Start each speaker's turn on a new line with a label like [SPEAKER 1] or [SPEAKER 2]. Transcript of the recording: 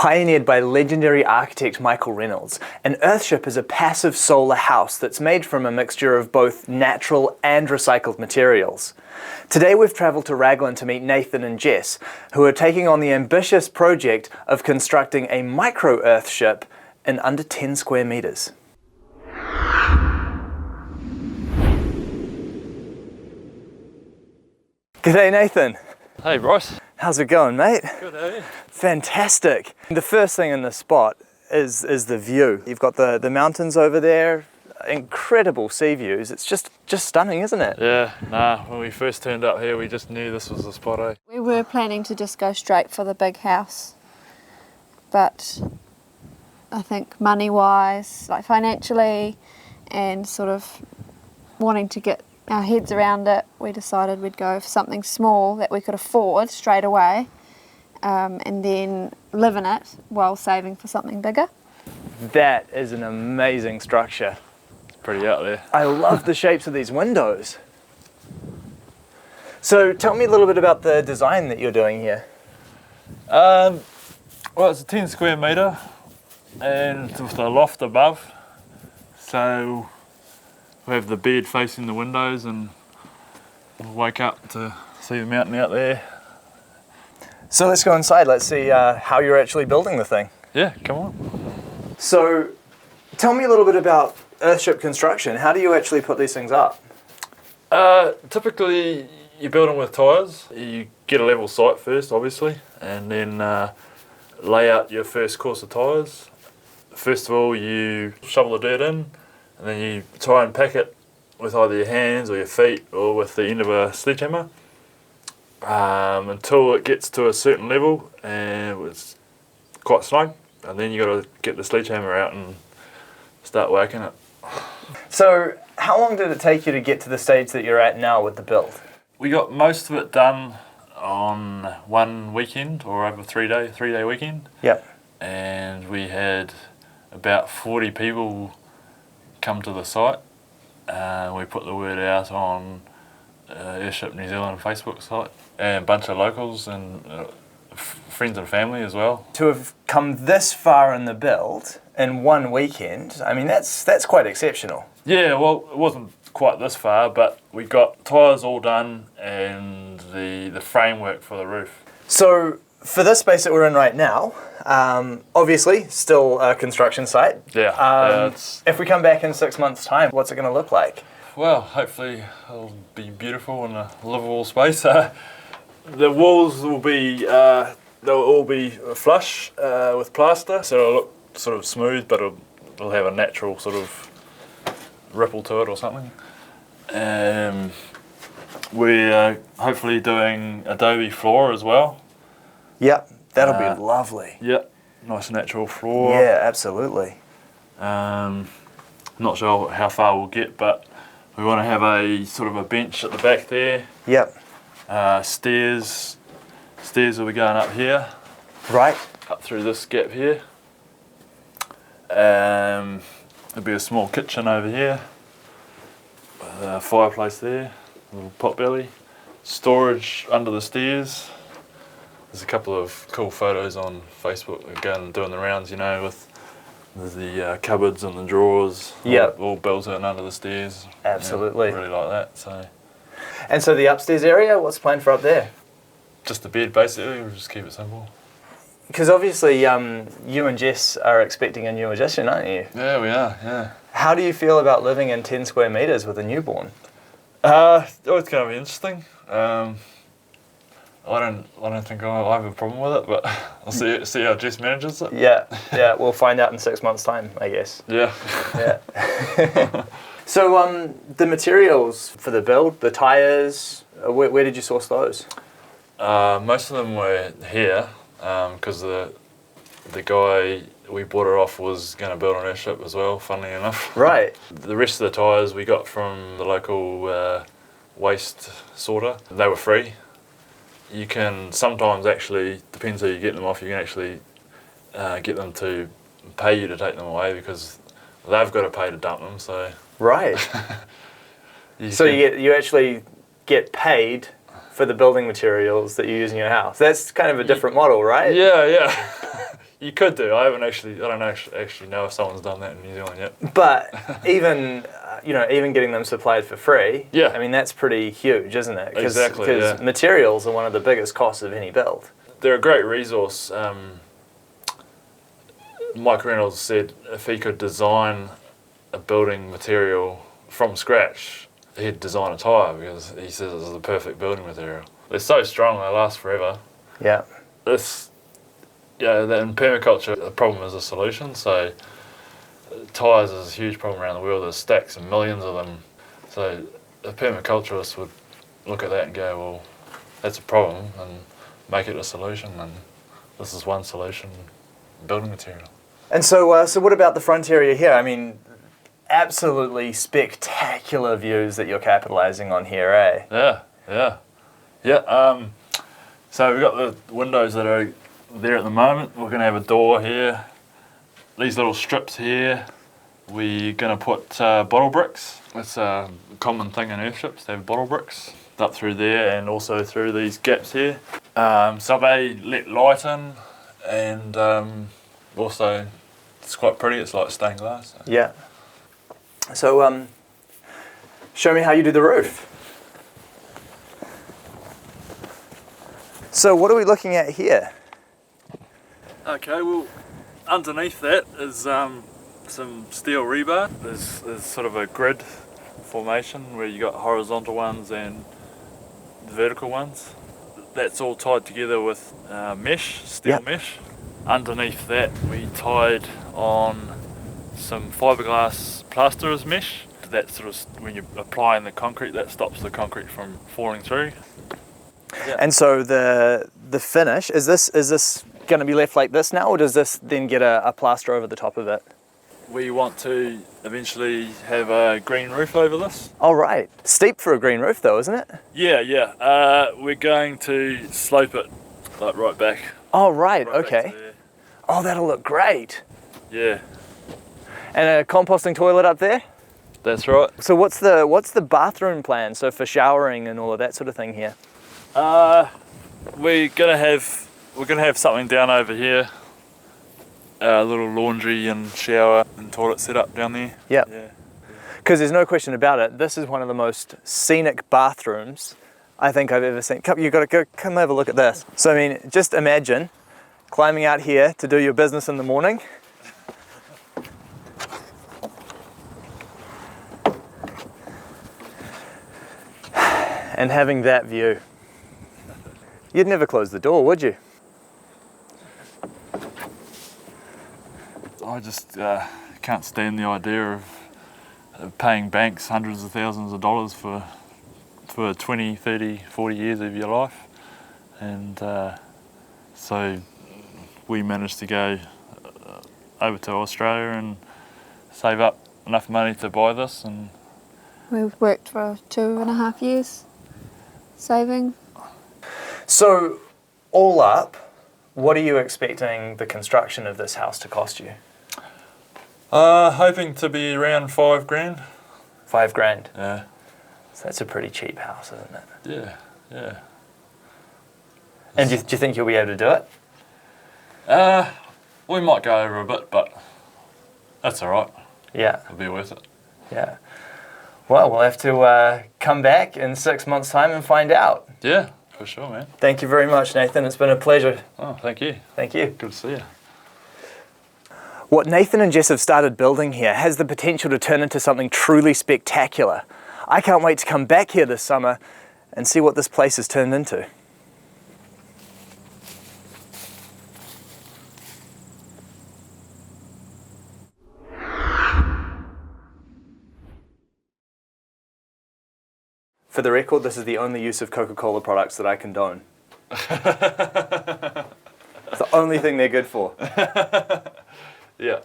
[SPEAKER 1] Pioneered by legendary architect Michael Reynolds, an Earthship is a passive solar house that's made from a mixture of both natural and recycled materials. Today we've travelled to Raglan to meet Nathan and Jess, who are taking on the ambitious project of constructing a micro Earthship in under 10 square metres. G'day Nathan.
[SPEAKER 2] Hey Bryce.
[SPEAKER 1] How's it going, mate?
[SPEAKER 2] Good, how are you?
[SPEAKER 1] Fantastic. The first thing in this spot is the view. You've got the mountains over there, incredible sea views. It's just stunning, isn't it?
[SPEAKER 2] Yeah, when we first turned up here we just knew this was the spot, eh?
[SPEAKER 3] We were planning to just go straight for the big house, but I think money-wise, like financially, and sort of wanting to get our heads around it, we decided we'd go for something small that we could afford straight away, and then live in it while saving for something bigger.
[SPEAKER 1] That is an amazing structure.
[SPEAKER 2] It's pretty out there.
[SPEAKER 1] I love the shapes of these windows. So tell me a little bit about the design that you're doing here.
[SPEAKER 2] Well, it's a 10 square metre and with a loft above, so we have the bed facing the windows and we'll wake up to see the mountain out there.
[SPEAKER 1] So let's go inside, let's see how you're actually building the thing.
[SPEAKER 2] Yeah, come on.
[SPEAKER 1] So tell me a little bit about Earthship construction. How do you actually put these things up?
[SPEAKER 2] Typically you build them with tyres. You get a level site first obviously, and then lay out your first course of tyres. First of all you shovel the dirt in, and then you try and pack it with either your hands or your feet or with the end of a sledgehammer until it gets to a certain level and it's quite snug, and then you got to get the sledgehammer out and start whacking it.
[SPEAKER 1] So how long did it take you to get to the stage that you're at now with the build?
[SPEAKER 2] We got most of it done on one weekend, or over a three-day weekend.
[SPEAKER 1] Yep.
[SPEAKER 2] And we had about 40 people come to the site. We put the word out on Earthship New Zealand Facebook site, and a bunch of locals and friends and family as well. To
[SPEAKER 1] have come this far in the build in one weekend, I mean that's quite exceptional.
[SPEAKER 2] Yeah, well it wasn't quite this far, but we got tyres all done and the framework for the roof.
[SPEAKER 1] So for this space that we're in right now, obviously still a construction site.
[SPEAKER 2] Yeah.
[SPEAKER 1] If we come back in 6 months' time, what's it going to look like?
[SPEAKER 2] Well, hopefully it'll be beautiful and a livable space. The walls will be, they'll all be flush with plaster, so it'll look sort of smooth, but it'll have a natural sort of ripple to it or something. We're hopefully doing adobe floor as well.
[SPEAKER 1] Yep, that'll be lovely.
[SPEAKER 2] Yep, nice natural floor.
[SPEAKER 1] Yeah, absolutely.
[SPEAKER 2] Not sure how far we'll get, but we want to have a sort of a bench at the back there.
[SPEAKER 1] Yep.
[SPEAKER 2] Stairs will be going up here.
[SPEAKER 1] Right.
[SPEAKER 2] Up through this gap here. There'll be a small kitchen over here. A fireplace there, a little potbelly. Storage under the stairs. There's a couple of cool photos on Facebook again doing the rounds, you know, with the cupboards and the drawers.
[SPEAKER 1] Yep.
[SPEAKER 2] All built in under the stairs.
[SPEAKER 1] Absolutely.
[SPEAKER 2] Yeah, really like that. So.
[SPEAKER 1] And so the upstairs area, what's planned for up there?
[SPEAKER 2] Just a bed basically, we'll just keep it simple.
[SPEAKER 1] Because obviously you and Jess are expecting a new addition, aren't you?
[SPEAKER 2] Yeah, we are, yeah.
[SPEAKER 1] How do you feel about living in 10 square metres with a newborn?
[SPEAKER 2] It's going to be interesting. I don't think I have a problem with it, but I'll see how Jess manages it.
[SPEAKER 1] Yeah, we'll find out in 6 months' time, I guess.
[SPEAKER 2] Yeah.
[SPEAKER 1] Yeah. So the materials for the build, the tyres, where did you source those?
[SPEAKER 2] Most of them were here, because the guy we bought it off was going to build an Earthship as well, funnily enough.
[SPEAKER 1] Right.
[SPEAKER 2] The rest of the tyres we got from the local waste sorter. They were free. You can sometimes actually, depends who you get them off, you can actually get them to pay you to take them away because they've got to pay to dump them. So.
[SPEAKER 1] Right. You actually get paid for the building materials that you use in your house. That's kind of a different model, right?
[SPEAKER 2] Yeah. You could do. I don't actually know if someone's done that in New Zealand yet.
[SPEAKER 1] But even even getting them supplied for free,
[SPEAKER 2] Yeah.
[SPEAKER 1] I mean, that's pretty huge, isn't it?
[SPEAKER 2] Exactly,
[SPEAKER 1] Because
[SPEAKER 2] yeah.
[SPEAKER 1] materials are one of the biggest costs of any build.
[SPEAKER 2] They're a great resource. Michael Reynolds said if he could design a building material from scratch, he'd design a tyre because he says it's the perfect building material. They're so strong, they last forever.
[SPEAKER 1] Yeah.
[SPEAKER 2] In permaculture, the problem is a solution. So tyres is a huge problem around the world. There's stacks and millions of them. So a permaculturist would look at that and go, well, that's a problem, and make it a solution. And this is one solution, building material.
[SPEAKER 1] And so what about the front area here? I mean, absolutely spectacular views that you're capitalising on here, eh?
[SPEAKER 2] Yeah. So we've got the windows that are there at the moment. We're going to have a door here. These little strips here, we're going to put bottle bricks. It's a common thing in earthships to have bottle bricks up through there and also through these gaps here. So they let light in, and also it's quite pretty. It's like stained glass. So.
[SPEAKER 1] Yeah. So show me how you do the roof. So what are we looking at here?
[SPEAKER 2] Okay, well, underneath that is some steel rebar. There's sort of a grid formation where you got horizontal ones and vertical ones. That's all tied together with mesh, steel mesh. Underneath that, we tied on some fiberglass plasterers mesh. That sort of, when you're applying the concrete, that stops the concrete from falling through. Yeah.
[SPEAKER 1] And so the finish, is this going to be left like this now, or does this then get a plaster over the top of it?
[SPEAKER 2] We want to eventually have a green roof over this.
[SPEAKER 1] Oh, right. Steep for a green roof though, isn't it?
[SPEAKER 2] Yeah. We're going to slope it like right back.
[SPEAKER 1] Oh, right,
[SPEAKER 2] Back
[SPEAKER 1] okay.
[SPEAKER 2] to there.
[SPEAKER 1] Oh, that'll look great.
[SPEAKER 2] Yeah,
[SPEAKER 1] And a composting toilet up there?
[SPEAKER 2] that's right.
[SPEAKER 1] So what's the bathroom plan? So for showering and all of that sort of thing here?
[SPEAKER 2] We're gonna have something down over here. A little laundry and shower and toilet set up down there.
[SPEAKER 1] Yep.
[SPEAKER 2] Yeah.
[SPEAKER 1] Because there's no question about it, this is one of the most scenic bathrooms I think I've ever seen. You've got to come have a look at this. So I mean, just imagine climbing out here to do your business in the morning. And having that view. You'd never close the door, would you?
[SPEAKER 2] I just can't stand the idea of paying banks hundreds of thousands of dollars for 20, 30, 40 years of your life. And so we managed to go over to Australia and save up enough money to buy this. And
[SPEAKER 3] We've worked for 2.5 years saving.
[SPEAKER 1] So, all up, what are you expecting the construction of this house to cost you?
[SPEAKER 2] hoping to be around $5,000.
[SPEAKER 1] $5,000.
[SPEAKER 2] Yeah.
[SPEAKER 1] So that's a pretty cheap house, isn't it?
[SPEAKER 2] Yeah.
[SPEAKER 1] And do you think you'll be able to do it?
[SPEAKER 2] We might go over a bit, but that's all right.
[SPEAKER 1] Yeah.
[SPEAKER 2] It'll be worth it.
[SPEAKER 1] Yeah. Well, we'll have to come back in 6 months' time and find out.
[SPEAKER 2] Yeah, for sure, man.
[SPEAKER 1] Thank you very much, Nathan. It's been a pleasure.
[SPEAKER 2] Oh, thank you.
[SPEAKER 1] Thank you.
[SPEAKER 2] Good to see you.
[SPEAKER 1] What Nathan and Jess have started building here has the potential to turn into something truly spectacular. I can't wait to come back here this summer and see what this place has turned into. For the record, this is the only use of Coca-Cola products that I condone. It's the only thing they're good for.
[SPEAKER 2] Yeah.